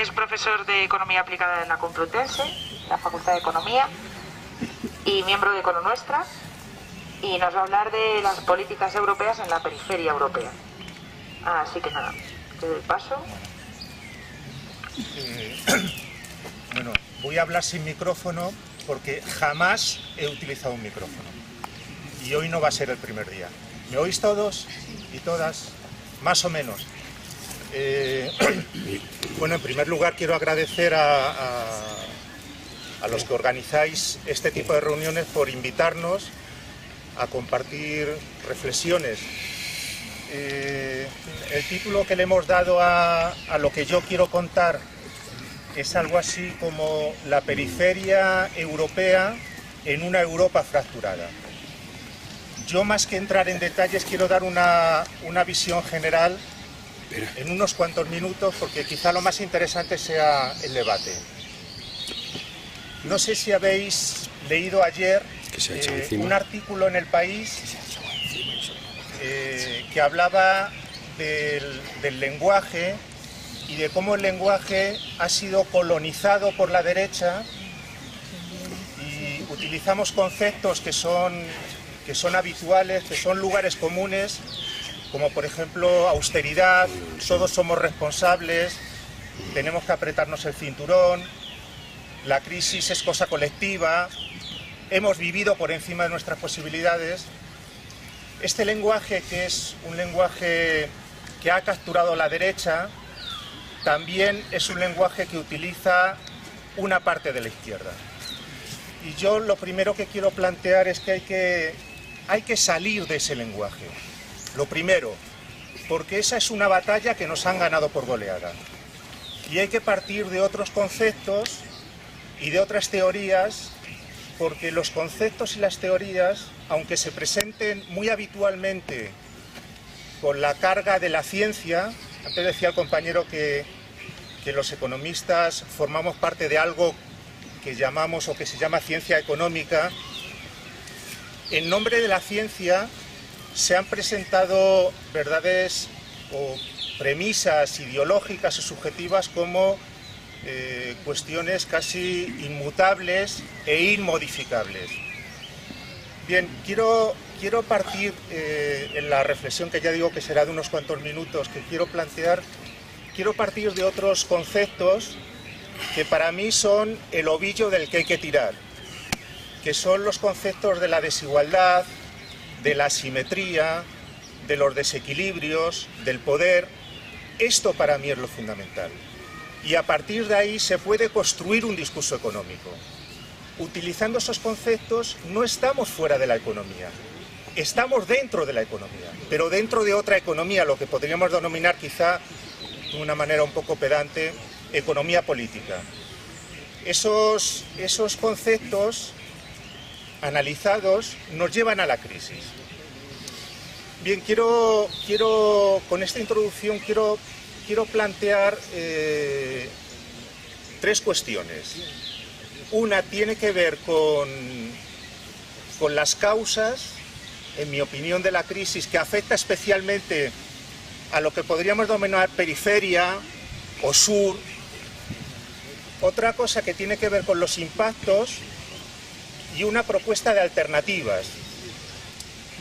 es profesor de Economía Aplicada en la Complutense, la Facultad de Economía, y miembro de Econonuestra, y nos va a hablar de las políticas europeas en la periferia europea. Así que nada, te doy paso. Bueno, voy a hablar sin micrófono porque jamás he utilizado un micrófono. Y hoy no va a ser el primer día. ¿Me oís todos y todas? Más o menos. Bueno, en primer lugar quiero agradecer a los que organizáis este tipo de reuniones por invitarnos a compartir reflexiones. El título que le hemos dado a lo que yo quiero contar es algo así como la periferia europea en una Europa fracturada. Yo, más que entrar en detalles, quiero dar una visión general en unos cuantos minutos, porque quizá lo más interesante sea el debate. No sé si habéis leído ayer un artículo en El País que hablaba del lenguaje y de cómo el lenguaje ha sido colonizado por la derecha y utilizamos conceptos que son habituales, que son lugares comunes, como por ejemplo austeridad, todos somos responsables, tenemos que apretarnos el cinturón, la crisis es cosa colectiva, hemos vivido por encima de nuestras posibilidades. Este lenguaje, que es un lenguaje que ha capturado la derecha, también es un lenguaje que utiliza una parte de la izquierda. Y yo lo primero que quiero plantear es que hay que salir de ese lenguaje. Lo primero, porque esa es una batalla que nos han ganado por goleada. Y hay que partir de otros conceptos y de otras teorías, porque los conceptos y las teorías, aunque se presenten muy habitualmente con la carga de la ciencia, antes decía el compañero que los economistas formamos parte de algo que llamamos o que se llama ciencia económica. En nombre de la ciencia se han presentado verdades o premisas ideológicas o subjetivas como cuestiones casi inmutables e inmodificables. Bien, quiero partir en la reflexión, que ya digo que será de unos cuantos minutos, que quiero plantear, quiero partir de otros conceptos que para mí son el ovillo del que hay que tirar, que son los conceptos de la desigualdad, de la asimetría, de los desequilibrios, del poder. Esto para mí es lo fundamental. Y a partir de ahí se puede construir un discurso económico. Utilizando esos conceptos no estamos fuera de la economía, estamos dentro de la economía, pero dentro de otra economía, lo que podríamos denominar quizá de una manera un poco pedante, economía política. Esos conceptos analizados nos llevan a la crisis. Bien, con esta introducción quiero plantear tres cuestiones. Una tiene que ver con las causas, en mi opinión, de la crisis, que afecta especialmente a lo que podríamos denominar periferia o sur. Otra cosa que tiene que ver con los impactos y una propuesta de alternativas.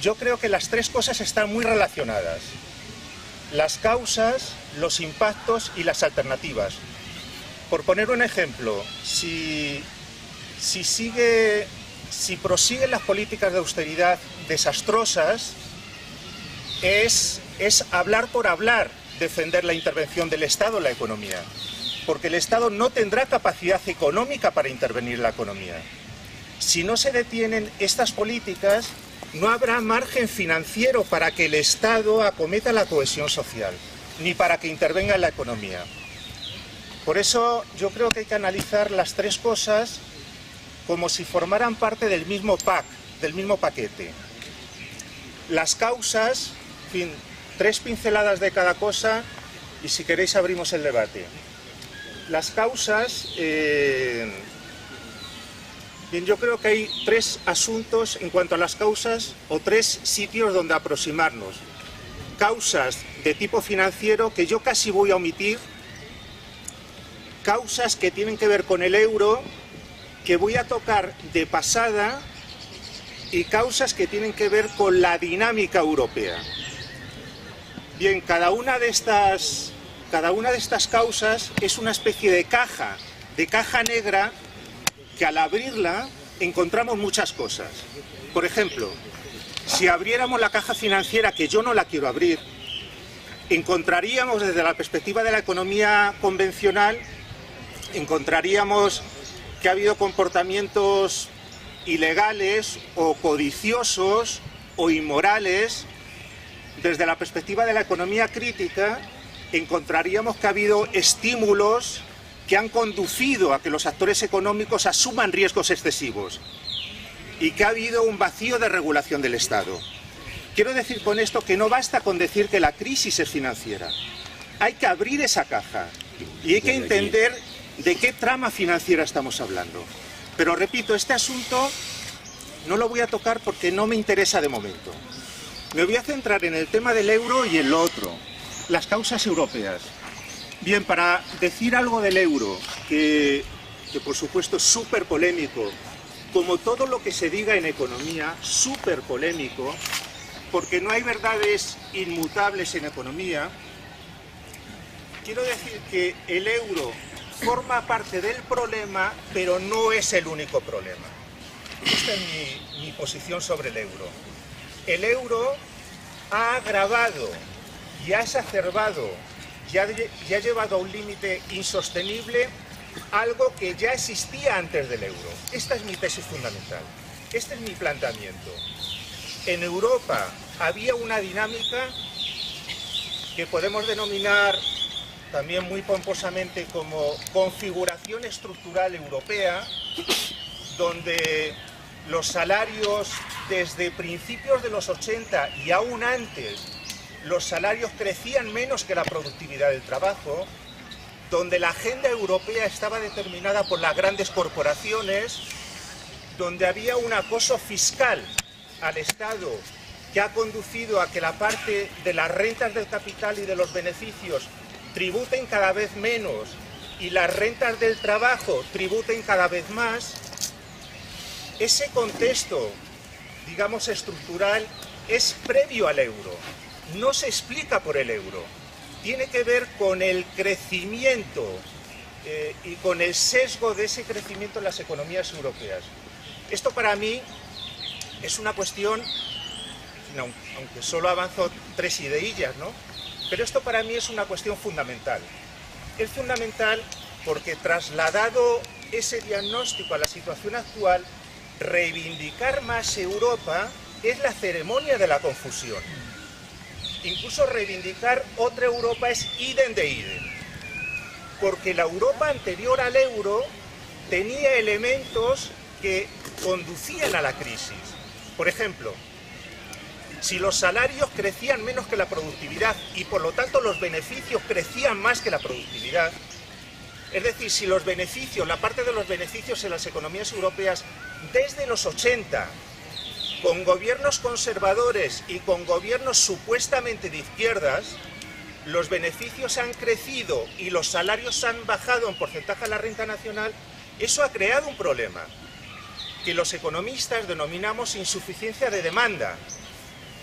Yo creo que las tres cosas están muy relacionadas. Las causas, los impactos y las alternativas. Por poner un ejemplo, si prosiguen las políticas de austeridad desastrosas, es hablar por hablar, defender la intervención del Estado en la economía, porque el Estado no tendrá capacidad económica para intervenir en la economía. Si no se detienen estas políticas, no habrá margen financiero para que el Estado acometa la cohesión social, ni para que intervenga en la economía. Por eso yo creo que hay que analizar las tres cosas como si formaran parte del mismo pack, del mismo paquete. Las causas, en fin, tres pinceladas de cada cosa y si queréis abrimos el debate. Las causas, bien, yo creo que hay tres asuntos en cuanto a las causas o tres sitios donde aproximarnos. Causas de tipo financiero que yo casi voy a omitir causas que tienen que ver con el euro, que voy a tocar de pasada, y causas que tienen que ver con la dinámica europea. Bien, cada una de estas causas es una especie de caja negra, que al abrirla encontramos muchas cosas. Por ejemplo, si abriéramos la caja financiera, que yo no la quiero abrir, encontraríamos desde la perspectiva de la economía convencional, encontraríamos que ha habido comportamientos ilegales o codiciosos o inmorales. Desde la perspectiva de la economía crítica, encontraríamos que ha habido estímulos que han conducido a que los actores económicos asuman riesgos excesivos y que ha habido un vacío de regulación del Estado. Quiero decir con esto que no basta con decir que la crisis es financiera. Hay que abrir esa caja y hay que entender de qué trama financiera estamos hablando. Pero repito, este asunto no lo voy a tocar porque no me interesa de momento. Me voy a centrar en el tema del euro y en lo otro, las causas europeas. Bien, para decir algo del euro, que por supuesto es súper polémico, como todo lo que se diga en economía, súper polémico, porque no hay verdades inmutables en economía, quiero decir que el euro forma parte del problema, pero no es el único problema. Esta es mi posición sobre el euro. El euro ha agravado y ha exacerbado y ha llevado a un límite insostenible algo que ya existía antes del euro. Esta es mi tesis fundamental. Este es mi planteamiento. En Europa había una dinámica que podemos denominar también muy pomposamente como configuración estructural europea, donde los salarios desde principios de los 80 y aún antes, los salarios crecían menos que la productividad del trabajo, donde la agenda europea estaba determinada por las grandes corporaciones, donde había un acoso fiscal al Estado que ha conducido a que la parte de las rentas del capital y de los beneficios tributen cada vez menos y las rentas del trabajo tributen cada vez más. Ese contexto, digamos, estructural es previo al euro, no se explica por el euro, tiene que ver con el crecimiento y con el sesgo de ese crecimiento en las economías europeas. Esto para mí es una cuestión, aunque solo avanzo 3 ideillas, ¿no? Pero esto para mí es una cuestión fundamental. Es fundamental porque trasladado ese diagnóstico a la situación actual, reivindicar más Europa es la ceremonia de la confusión. Incluso reivindicar otra Europa es idem de idem. Porque la Europa anterior al euro tenía elementos que conducían a la crisis. Por ejemplo, si los salarios crecían menos que la productividad y por lo tanto los beneficios crecían más que la productividad, es decir, si los beneficios, la parte de los beneficios en las economías europeas desde los 80, con gobiernos conservadores y con gobiernos supuestamente de izquierdas, los beneficios han crecido y los salarios han bajado en porcentaje a la renta nacional, eso ha creado un problema que los economistas denominamos insuficiencia de demanda.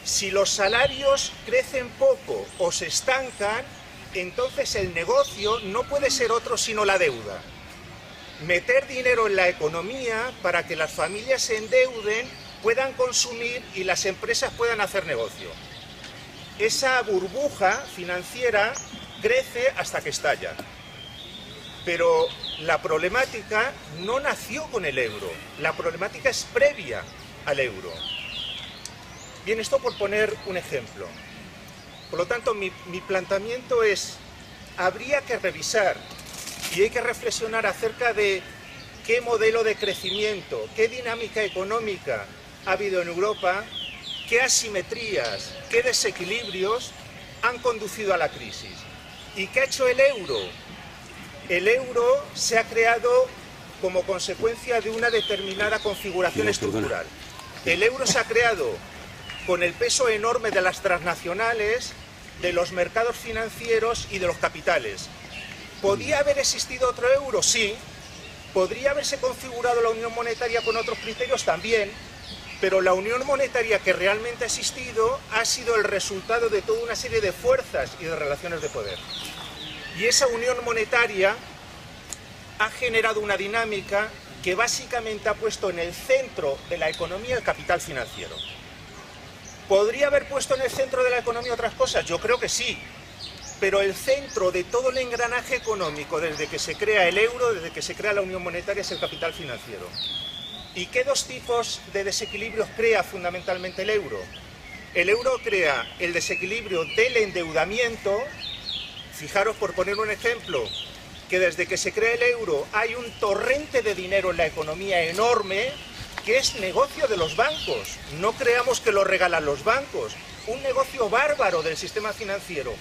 Si los salarios crecen poco o se estancan, entonces el negocio no puede ser otro sino la deuda. Meter dinero en la economía para que las familias se endeuden, puedan consumir y las empresas puedan hacer negocio. Esa burbuja financiera crece hasta que estalla. Pero la problemática no nació con el euro, la problemática es previa al euro. Bien, esto por poner un ejemplo. Por lo tanto, mi planteamiento es, habría que revisar y hay que reflexionar acerca de qué modelo de crecimiento, qué dinámica económica ha habido en Europa, qué asimetrías, qué desequilibrios han conducido a la crisis. ¿Y qué ha hecho el euro? El euro se ha creado como consecuencia de una determinada configuración estructural. El euro se ha creado con el peso enorme de las transnacionales, de los mercados financieros y de los capitales. ¿Podía haber existido otro euro? Sí. ¿Podría haberse configurado la unión monetaria con otros criterios? También. Pero la unión monetaria que realmente ha existido ha sido el resultado de toda una serie de fuerzas y de relaciones de poder. Y esa unión monetaria ha generado una dinámica que básicamente ha puesto en el centro de la economía el capital financiero. ¿Podría haber puesto en el centro de la economía otras cosas? Yo creo que sí. Pero el centro de todo el engranaje económico, desde que se crea el euro, desde que se crea la unión monetaria, es el capital financiero. ¿Y qué dos tipos de desequilibrios crea fundamentalmente el euro? El euro crea el desequilibrio del endeudamiento. Fijaros, por poner un ejemplo, que desde que se crea el euro hay un torrente de dinero en la economía enorme, que es negocio de los bancos. No creamos que lo regalan los bancos. Un negocio bárbaro del sistema financiero.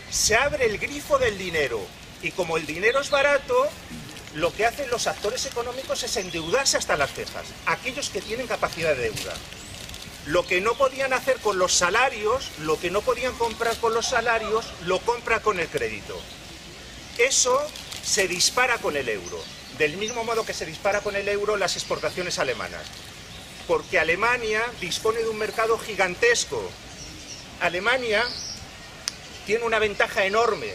Se abre el grifo del dinero y como el dinero es barato, lo que hacen los actores económicos es endeudarse hasta las cejas, aquellos que tienen capacidad de deuda. Lo que no podían hacer con los salarios, lo que no podían comprar con los salarios, lo compra con el crédito. Eso se dispara con el euro, del mismo modo que se dispara con el euro las exportaciones alemanas, porque Alemania dispone de un mercado gigantesco. Alemania tiene una ventaja enorme,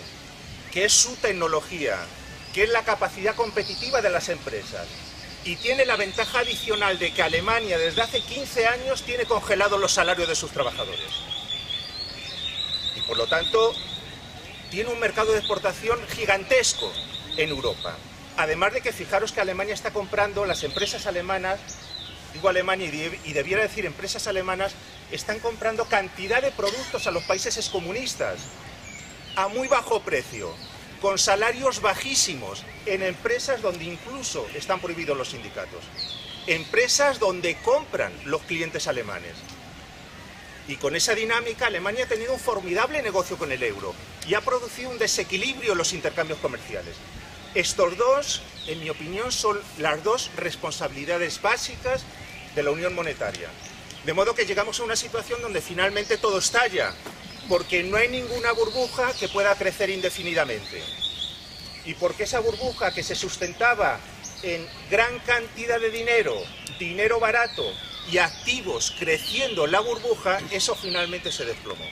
que es su tecnología, que es la capacidad competitiva de las empresas. Y tiene la ventaja adicional de que Alemania desde hace 15 años tiene congelados los salarios de sus trabajadores. Y por lo tanto, tiene un mercado de exportación gigantesco en Europa. Además de que fijaros que Alemania está comprando, las empresas alemanas, digo Alemania y debiera decir empresas alemanas, están comprando cantidad de productos a los países excomunistas a muy bajo precio, con salarios bajísimos, en empresas donde incluso están prohibidos los sindicatos, empresas donde compran los clientes alemanes. Y con esa dinámica Alemania ha tenido un formidable negocio con el euro y ha producido un desequilibrio en los intercambios comerciales. Estos dos, en mi opinión, son las dos responsabilidades básicas de la unión monetaria. De modo que llegamos a una situación donde finalmente todo estalla, porque no hay ninguna burbuja que pueda crecer indefinidamente. Y porque esa burbuja que se sustentaba en gran cantidad de dinero, dinero barato y activos creciendo en la burbuja, eso finalmente se desplomó.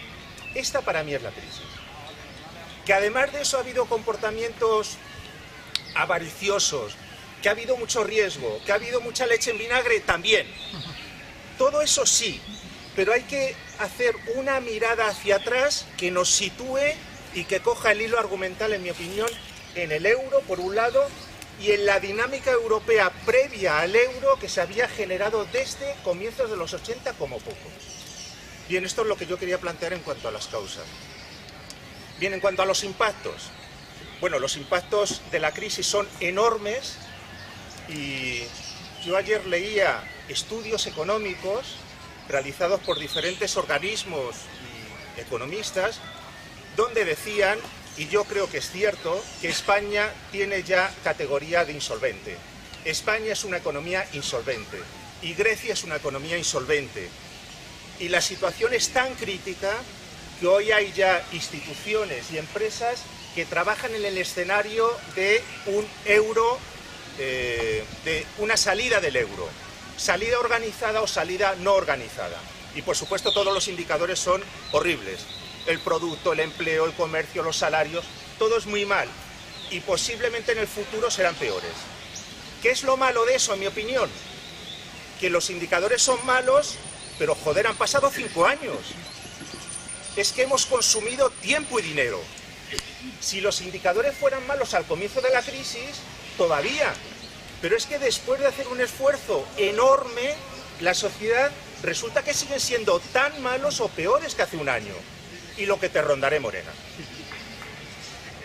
Esta para mí es la crisis. Que además de eso ha habido comportamientos avariciosos, que ha habido mucho riesgo, que ha habido mucha leche en vinagre, también. Todo eso sí, pero hay que hacer una mirada hacia atrás que nos sitúe y que coja el hilo argumental, en mi opinión, en el euro, por un lado, y en la dinámica europea previa al euro que se había generado desde comienzos de los 80 como poco. Bien, esto es lo que yo quería plantear en cuanto a las causas. Bien, en cuanto a los impactos. Bueno, los impactos de la crisis son enormes y yo ayer leía estudios económicos realizados por diferentes organismos y economistas donde decían, y yo creo que es cierto, que España tiene ya categoría de insolvente. España es una economía insolvente y Grecia es una economía insolvente. Y la situación es tan crítica que hoy hay ya instituciones y empresas que trabajan en el escenario de un euro, de una salida del euro. Salida organizada o salida no organizada. Y por supuesto todos los indicadores son horribles. El producto, el empleo, el comercio, los salarios, todo es muy mal. Y posiblemente en el futuro serán peores. ¿Qué es lo malo de eso, en mi opinión? Que los indicadores son malos, pero joder, han pasado 5 años. Es que hemos consumido tiempo y dinero. Si los indicadores fueran malos al comienzo de la crisis, todavía. Pero es que después de hacer un esfuerzo enorme, la sociedad resulta que siguen siendo tan malos o peores que hace un año. Y lo que te rondaré, Morena.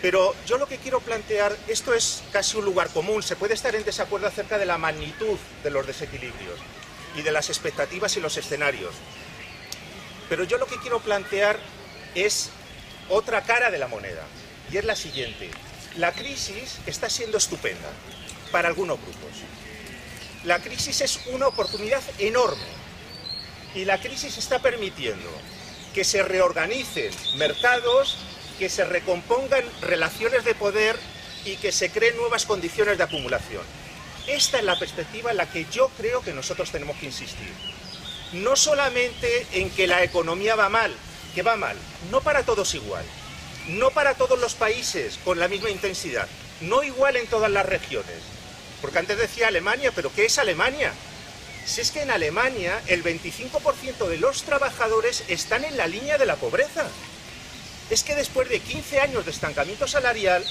Pero yo lo que quiero plantear, esto es casi un lugar común, se puede estar en desacuerdo acerca de la magnitud de los desequilibrios y de las expectativas y los escenarios. Pero yo lo que quiero plantear es otra cara de la moneda, y es la siguiente. La crisis está siendo estupenda para algunos grupos. La crisis es una oportunidad enorme, y la crisis está permitiendo que se reorganicen mercados, que se recompongan relaciones de poder y que se creen nuevas condiciones de acumulación. Esta es la perspectiva en la que yo creo que nosotros tenemos que insistir. No solamente en que la economía va mal, que va mal, no para todos igual, no para todos los países con la misma intensidad, no igual en todas las regiones. Porque antes decía Alemania, pero ¿qué es Alemania? Si es que en Alemania el 25% de los trabajadores están en la línea de la pobreza. Es que después de 15 años de estancamiento salarial,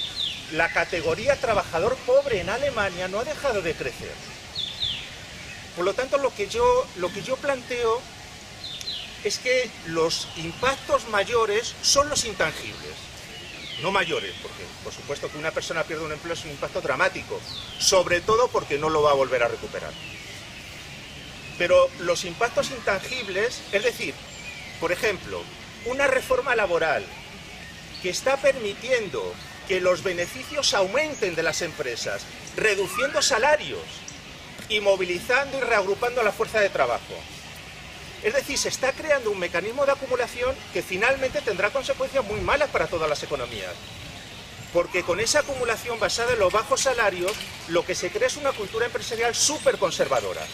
la categoría trabajador pobre en Alemania no ha dejado de crecer. Por lo tanto, lo que yo planteo es que los impactos mayores son los intangibles. No mayores, porque por supuesto que una persona pierde un empleo es un impacto dramático, sobre todo porque no lo va a volver a recuperar. Pero los impactos intangibles, es decir, por ejemplo, una reforma laboral que está permitiendo que los beneficios aumenten de las empresas, reduciendo salarios y movilizando y reagrupando a la fuerza de trabajo. Es decir, se está creando un mecanismo de acumulación que finalmente tendrá consecuencias muy malas para todas las economías. Porque con esa acumulación basada en los bajos salarios, lo que se crea es una cultura empresarial súper conservadora,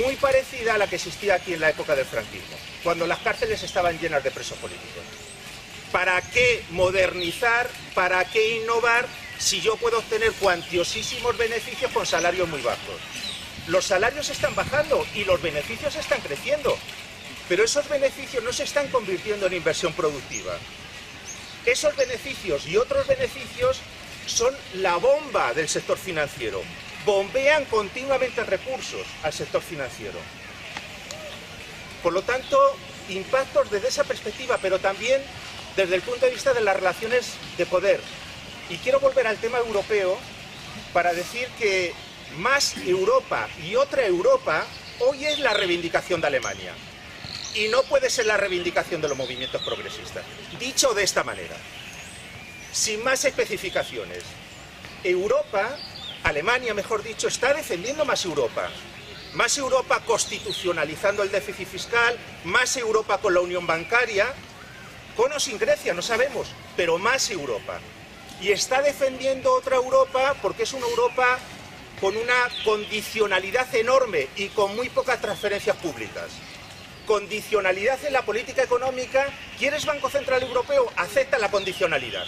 muy parecida a la que existía aquí en la época del franquismo, cuando las cárceles estaban llenas de presos políticos. ¿Para qué modernizar? ¿Para qué innovar si yo puedo obtener cuantiosísimos beneficios con salarios muy bajos? Los salarios están bajando y los beneficios están creciendo, pero esos beneficios no se están convirtiendo en inversión productiva. Esos beneficios y otros beneficios son la bomba del sector financiero. Bombean continuamente recursos al sector financiero. Por lo tanto, impactos desde esa perspectiva, pero también desde el punto de vista de las relaciones de poder. Y quiero volver al tema europeo para decir que más Europa y otra Europa hoy es la reivindicación de Alemania. Y no puede ser la reivindicación de los movimientos progresistas. Dicho de esta manera, sin más especificaciones, Europa, Alemania mejor dicho, está defendiendo más Europa. Más Europa constitucionalizando el déficit fiscal, más Europa con la unión bancaria, con o sin Grecia, no sabemos, pero más Europa. Y está defendiendo otra Europa porque es una Europa con una condicionalidad enorme y con muy pocas transferencias públicas. Condicionalidad en la política económica. ¿Quieres Banco Central Europeo? Acepta la condicionalidad.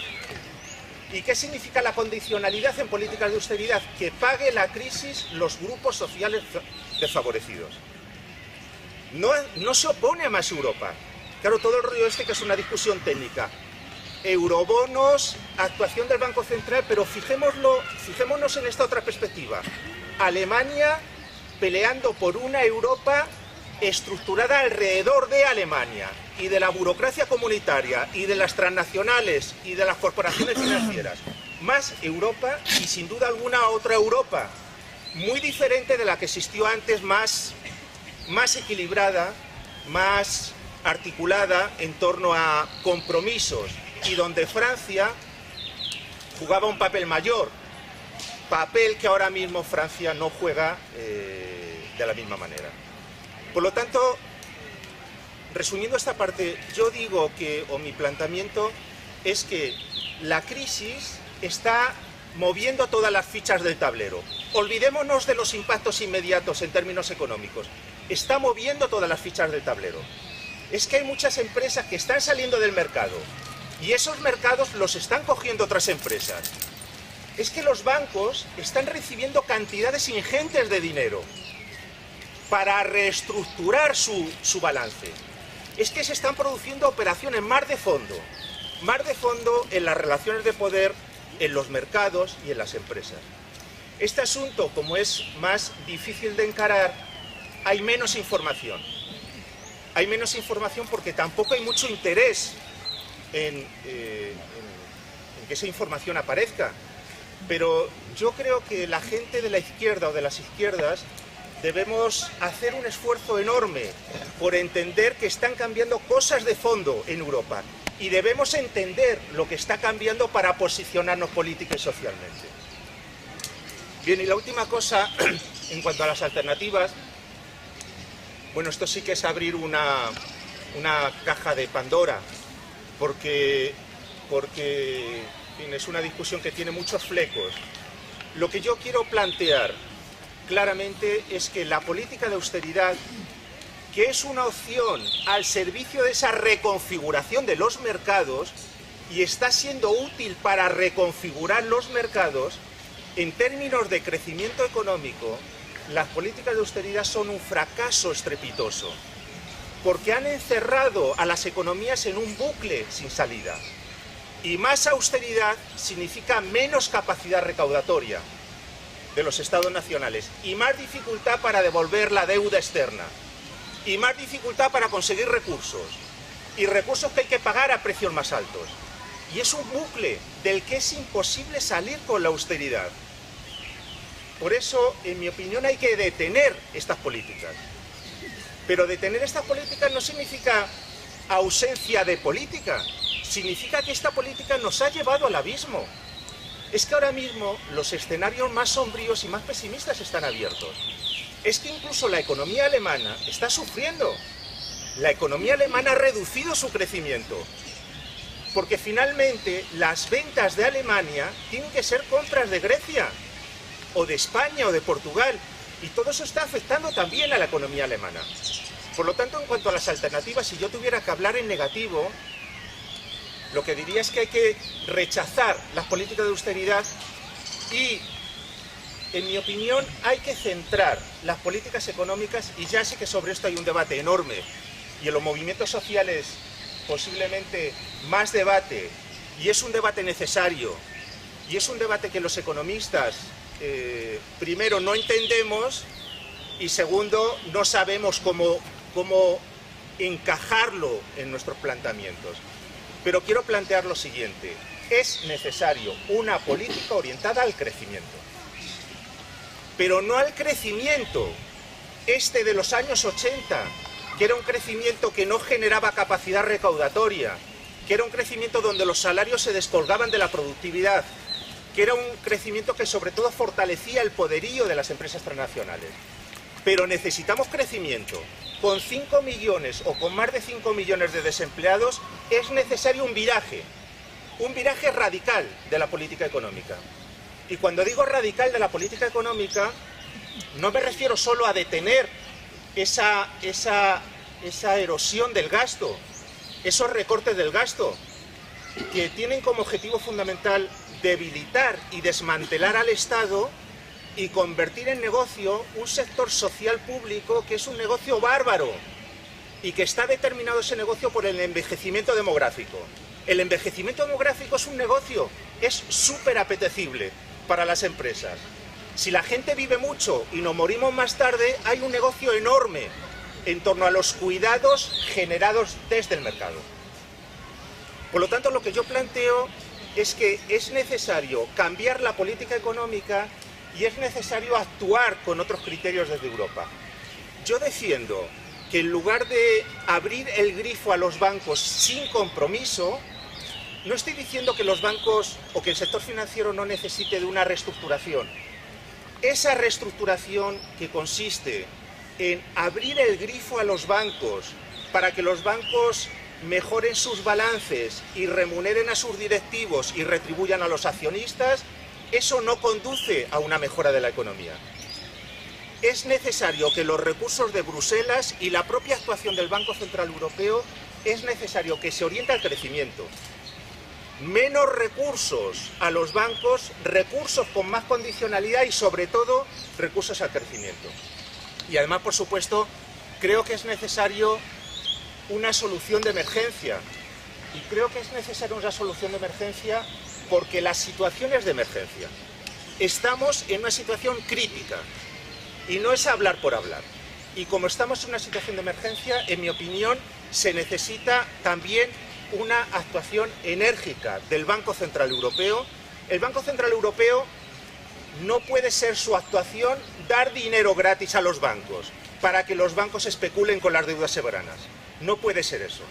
¿Y qué significa la condicionalidad en políticas de austeridad? Que pague la crisis los grupos sociales desfavorecidos. No se opone a más Europa. Claro, todo el rollo este que es una discusión técnica. Eurobonos, actuación del Banco Central, pero fijémonos en esta otra perspectiva. Alemania peleando por una Europa estructurada alrededor de Alemania y de la burocracia comunitaria y de las transnacionales y de las corporaciones financieras. Más Europa y sin duda alguna otra Europa, muy diferente de la que existió antes, más equilibrada, más articulada en torno a compromisos y donde Francia jugaba un papel mayor, papel que ahora mismo Francia no juega de la misma manera. Por lo tanto, resumiendo esta parte, yo digo que, o mi planteamiento es que la crisis está moviendo todas las fichas del tablero. Olvidémonos de los impactos inmediatos en términos económicos. Está moviendo todas las fichas del tablero. Es que hay muchas empresas que están saliendo del mercado y esos mercados los están cogiendo otras empresas. Es que los bancos están recibiendo cantidades ingentes de dinero para reestructurar su balance. Es que se están produciendo operaciones más de fondo en las relaciones de poder, en los mercados y en las empresas. Este asunto, como es más difícil de encarar, hay menos información. Hay menos información porque tampoco hay mucho interés en que esa información aparezca. Pero yo creo que la gente de la izquierda o de las izquierdas debemos hacer un esfuerzo enorme por entender que están cambiando cosas de fondo en Europa y debemos entender lo que está cambiando para posicionarnos política y socialmente. Bien, y la última cosa, en cuanto a las alternativas, bueno, esto sí que es abrir una caja de Pandora, porque fin, es una discusión que tiene muchos flecos. Lo que yo quiero plantear claramente es que la política de austeridad, que es una opción al servicio de esa reconfiguración de los mercados y está siendo útil para reconfigurar los mercados, en términos de crecimiento económico, las políticas de austeridad son un fracaso estrepitoso, porque han encerrado a las economías en un bucle sin salida. Y más austeridad significa menos capacidad recaudatoria de los estados nacionales y más dificultad para devolver la deuda externa y más dificultad para conseguir recursos y recursos que hay que pagar a precios más altos. Y es un bucle del que es imposible salir con la austeridad. Por eso, en mi opinión, hay que detener estas políticas. Pero detener estas políticas no significa ausencia de política, significa que esta política nos ha llevado al abismo. Es que ahora mismo los escenarios más sombríos y más pesimistas están abiertos. Es que incluso la economía alemana está sufriendo. La economía alemana ha reducido su crecimiento, porque finalmente las ventas de Alemania tienen que ser compras de Grecia, o de España, o de Portugal, y todo eso está afectando también a la economía alemana. Por lo tanto, en cuanto a las alternativas, si yo tuviera que hablar en negativo, lo que diría es que hay que rechazar las políticas de austeridad y, en mi opinión, hay que centrar las políticas económicas, y ya sé que sobre esto hay un debate enorme, y en los movimientos sociales posiblemente más debate, y es un debate necesario, y es un debate que los economistas, primero, no entendemos, y segundo, no sabemos cómo encajarlo en nuestros planteamientos. Pero quiero plantear lo siguiente: es necesario una política orientada al crecimiento, pero no al crecimiento de los años 80, que era un crecimiento que no generaba capacidad recaudatoria, que era un crecimiento donde los salarios se descolgaban de la productividad, que era un crecimiento que sobre todo fortalecía el poderío de las empresas transnacionales. Pero necesitamos crecimiento. Con 5 millones o con más de 5 millones de desempleados es necesario un viraje radical de la política económica. Y cuando digo radical de la política económica, no me refiero solo a detener esa erosión del gasto, esos recortes del gasto, que tienen como objetivo fundamental debilitar y desmantelar al Estado y convertir en negocio un sector social público que es un negocio bárbaro y que está determinado ese negocio por el envejecimiento demográfico. El envejecimiento demográfico es un negocio, es súper apetecible para las empresas. Si la gente vive mucho y nos morimos más tarde, hay un negocio enorme en torno a los cuidados generados desde el mercado. Por lo tanto, lo que yo planteo es que es necesario cambiar la política económica y es necesario actuar con otros criterios desde Europa. Yo defiendo que en lugar de abrir el grifo a los bancos sin compromiso, no estoy diciendo que los bancos o que el sector financiero no necesite de una reestructuración. Esa reestructuración que consiste en abrir el grifo a los bancos para que los bancos mejoren sus balances y remuneren a sus directivos y retribuyan a los accionistas, eso no conduce a una mejora de la economía. Es necesario que los recursos de Bruselas y la propia actuación del Banco Central Europeo es necesario que se oriente al crecimiento. Menos recursos a los bancos, recursos con más condicionalidad y sobre todo recursos al crecimiento. Y además, por supuesto, creo que es necesario una solución de emergencia. Y creo que es necesaria una solución de emergencia porque la situación es de emergencia. Estamos en una situación crítica y no es hablar por hablar. Y como estamos en una situación de emergencia, en mi opinión, se necesita también una actuación enérgica del Banco Central Europeo. El Banco Central Europeo no puede ser su actuación dar dinero gratis a los bancos para que los bancos especulen con las deudas soberanas. No puede ser eso.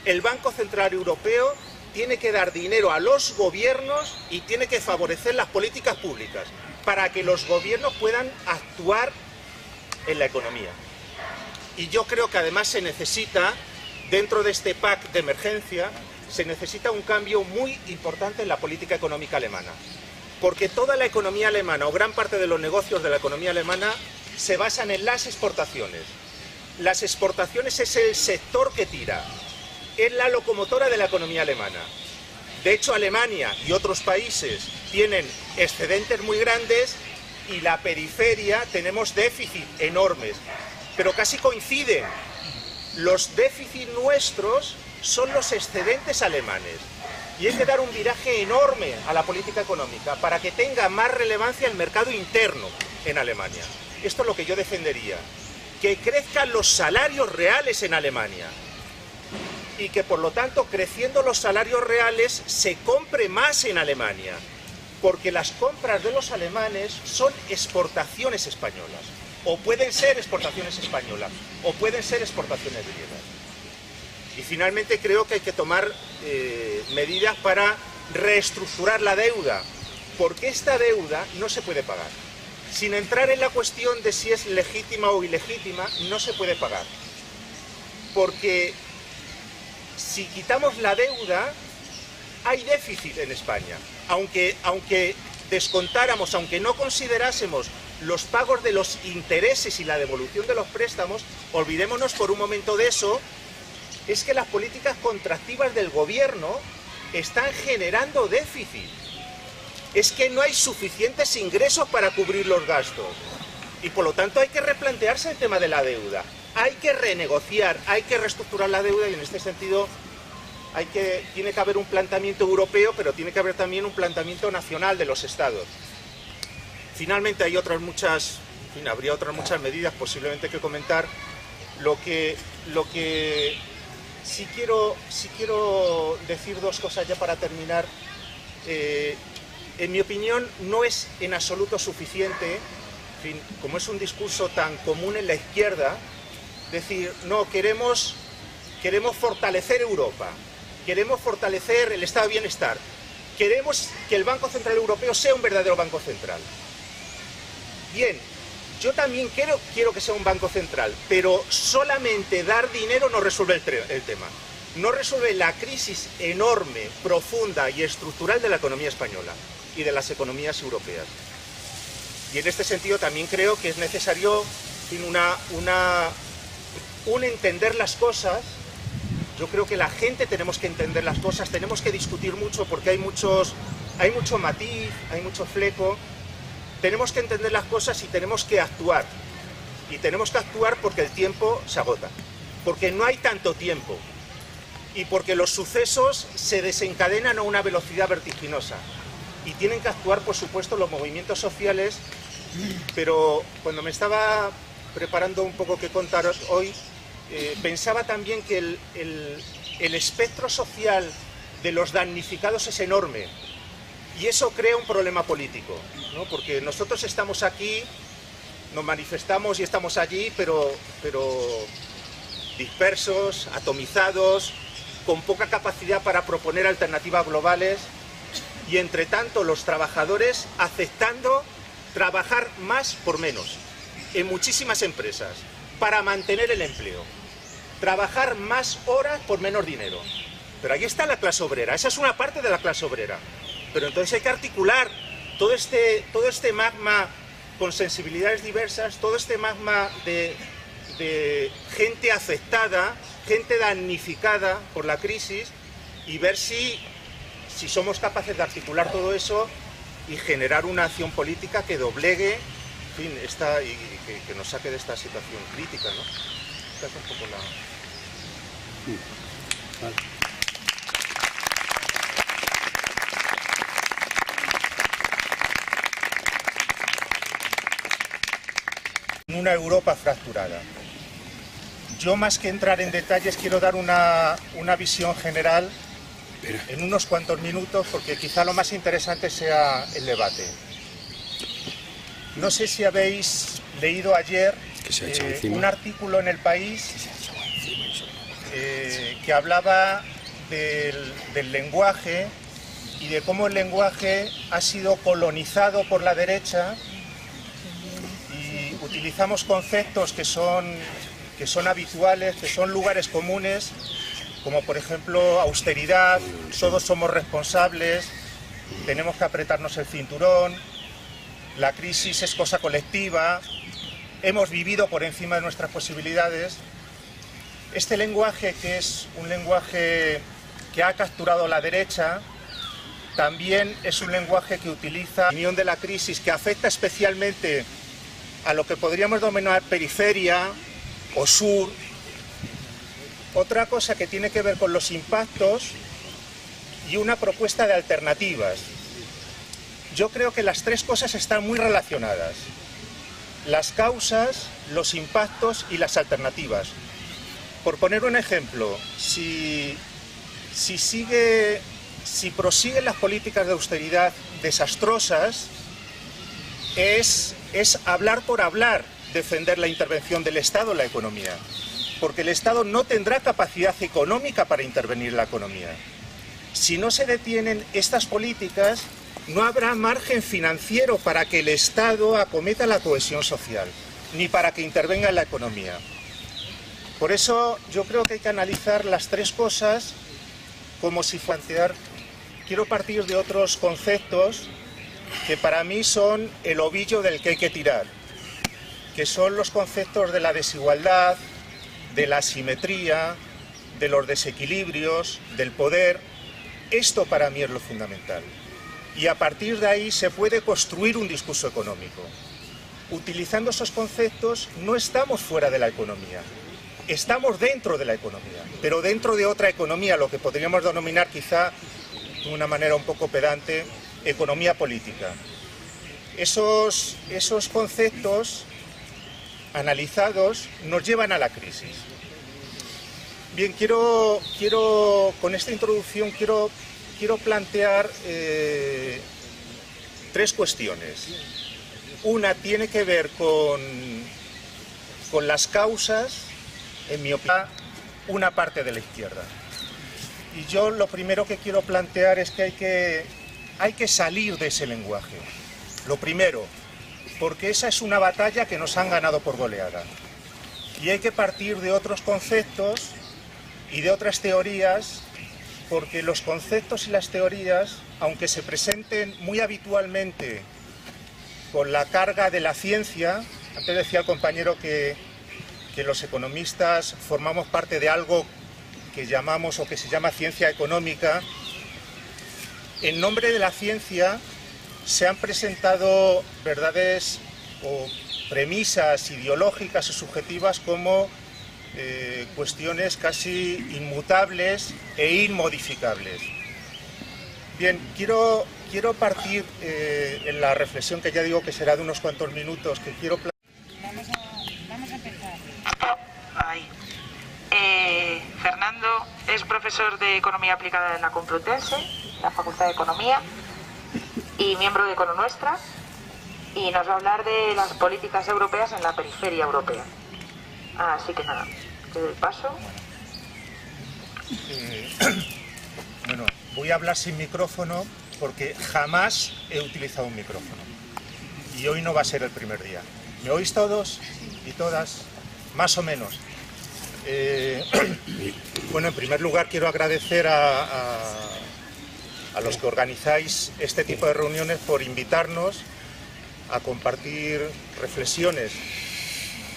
El Banco Central Europeo tiene que dar dinero a los gobiernos y tiene que favorecer las políticas públicas para que los gobiernos puedan actuar en la economía. Y yo creo que además se necesita, dentro de este pack de emergencia, se necesita un cambio muy importante en la política económica alemana. Porque toda la economía alemana, o gran parte de los negocios de la economía alemana, se basan en las exportaciones. Las exportaciones es el sector que tira, es la locomotora de la economía alemana. De hecho, Alemania y otros países tienen excedentes muy grandes y la periferia tenemos déficits enormes, pero casi coinciden. Los déficits nuestros son los excedentes alemanes. Y hay que dar un viraje enorme a la política económica para que tenga más relevancia el mercado interno en Alemania. Esto es lo que yo defendería. Que crezcan los salarios reales en Alemania. Y que por lo tanto, creciendo los salarios reales, se compre más en Alemania. Porque las compras de los alemanes son exportaciones españolas. O pueden ser exportaciones españolas, o pueden ser exportaciones griegas. Y finalmente creo que hay que tomar medidas para reestructurar la deuda, porque esta deuda no se puede pagar. Sin entrar en la cuestión de si es legítima o ilegítima, no se puede pagar. Porque si quitamos la deuda, hay déficit en España. Aunque descontáramos, aunque no considerásemos los pagos de los intereses y la devolución de los préstamos, olvidémonos por un momento de eso, es que las políticas contractivas del gobierno están generando déficit. Es que no hay suficientes ingresos para cubrir los gastos. Y por lo tanto hay que replantearse el tema de la deuda. Hay que renegociar, hay que reestructurar la deuda y en este sentido tiene que haber un planteamiento europeo, pero tiene que haber también un planteamiento nacional de los estados. Finalmente hay otras muchas, en fin, habría otras muchas medidas posiblemente que comentar. Lo que sí quiero decir dos cosas ya para terminar. En mi opinión no es en absoluto suficiente, en fin, como es un discurso tan común en la izquierda, decir, no, queremos fortalecer Europa, queremos fortalecer el estado de bienestar, queremos que el Banco Central Europeo sea un verdadero banco central. Bien, yo también quiero que sea un banco central, pero solamente dar dinero no resuelve el tema. No resuelve la crisis enorme, profunda y estructural de la economía española y de las economías europeas. Y en este sentido también creo que es necesario un entender las cosas. Yo creo que la gente tenemos que entender las cosas, tenemos que discutir mucho porque hay mucho matiz, hay mucho fleco. Tenemos que entender las cosas y tenemos que actuar. Y tenemos que actuar porque el tiempo se agota. Porque no hay tanto tiempo. Y porque los sucesos se desencadenan a una velocidad vertiginosa. Y tienen que actuar, por supuesto, los movimientos sociales. Pero cuando me estaba preparando un poco qué contaros hoy, pensaba también que el espectro social de los damnificados es enorme. Y eso crea un problema político, ¿no? Porque nosotros estamos aquí, nos manifestamos y estamos allí, pero dispersos, atomizados, con poca capacidad para proponer alternativas globales y entre tanto los trabajadores aceptando trabajar más por menos en muchísimas empresas para mantener el empleo, trabajar más horas por menos dinero. Pero ahí está la clase obrera, esa es una parte de la clase obrera. Pero entonces hay que articular todo este magma con sensibilidades diversas, todo este magma de gente afectada, gente damnificada por la crisis y ver si somos capaces de articular todo eso y generar una acción política que doblegue, en fin, y que nos saque de esta situación crítica, ¿no? Esta es un poco la... Sí. Vale. Una Europa fracturada. Yo, más que entrar en detalles, quiero dar una visión general en unos cuantos minutos, porque quizá lo más interesante sea el debate. No sé si habéis leído ayer un artículo en El País que hablaba del lenguaje y de cómo el lenguaje ha sido colonizado por la derecha. Utilizamos conceptos que son habituales, que son lugares comunes, como por ejemplo austeridad, todos somos responsables, tenemos que apretarnos el cinturón, la crisis es cosa colectiva, hemos vivido por encima de nuestras posibilidades. Este lenguaje, que es un lenguaje que ha capturado la derecha, también es un lenguaje que utiliza la opinión de la crisis, que afecta especialmente a lo que podríamos denominar periferia o sur. Otra cosa que tiene que ver con los impactos y una propuesta de alternativas. Yo creo que las tres cosas están muy relacionadas: las causas, los impactos y las alternativas. Por poner un ejemplo, si prosiguen las políticas de austeridad desastrosas, es hablar por hablar, defender la intervención del Estado en la economía, porque el Estado no tendrá capacidad económica para intervenir en la economía. Si no se detienen estas políticas, no habrá margen financiero para que el Estado acometa la cohesión social, ni para que intervenga en la economía. Por eso yo creo que hay que analizar las tres cosas como si plantear. Quiero partir de otros conceptos que para mí son el ovillo del que hay que tirar, que son los conceptos de la desigualdad, de la asimetría, de los desequilibrios, del poder. Esto para mí es lo fundamental. Y a partir de ahí se puede construir un discurso económico. Utilizando esos conceptos no estamos fuera de la economía, estamos dentro de la economía, pero dentro de otra economía, lo que podríamos denominar quizá de una manera un poco pedante, economía política. Esos conceptos analizados nos llevan a la crisis. Bien, con esta introducción quiero plantear tres cuestiones. Una tiene que ver con las causas, en mi opinión, una parte de la izquierda. Y yo lo primero que quiero plantear es que hay que salir de ese lenguaje. Lo primero, porque esa es una batalla que nos han ganado por goleada. Y hay que partir de otros conceptos y de otras teorías, porque los conceptos y las teorías, aunque se presenten muy habitualmente con la carga de la ciencia, antes decía el compañero que los economistas formamos parte de algo que llamamos o que se llama ciencia económica. En nombre de la ciencia se han presentado verdades o premisas ideológicas o subjetivas como cuestiones casi inmutables e inmodificables. Bien, quiero partir en la reflexión, que ya digo que será de unos cuantos minutos, que quiero Vamos a empezar. Fernando es profesor de Economía Aplicada en la Complutense, la Facultad de Economía, y miembro de Econonuestra, y nos va a hablar de las políticas europeas en la periferia europea. Así que nada, te doy paso. Bueno, voy a hablar sin micrófono porque jamás he utilizado un micrófono. Y hoy no va a ser el primer día. ¿Me oís todos y todas? Más o menos. Bueno, en primer lugar quiero agradecer a los que organizáis este tipo de reuniones por invitarnos a compartir reflexiones.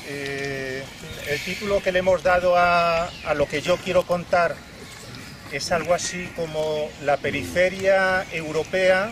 El título que le hemos dado a lo que yo quiero contar es algo así como la periferia europea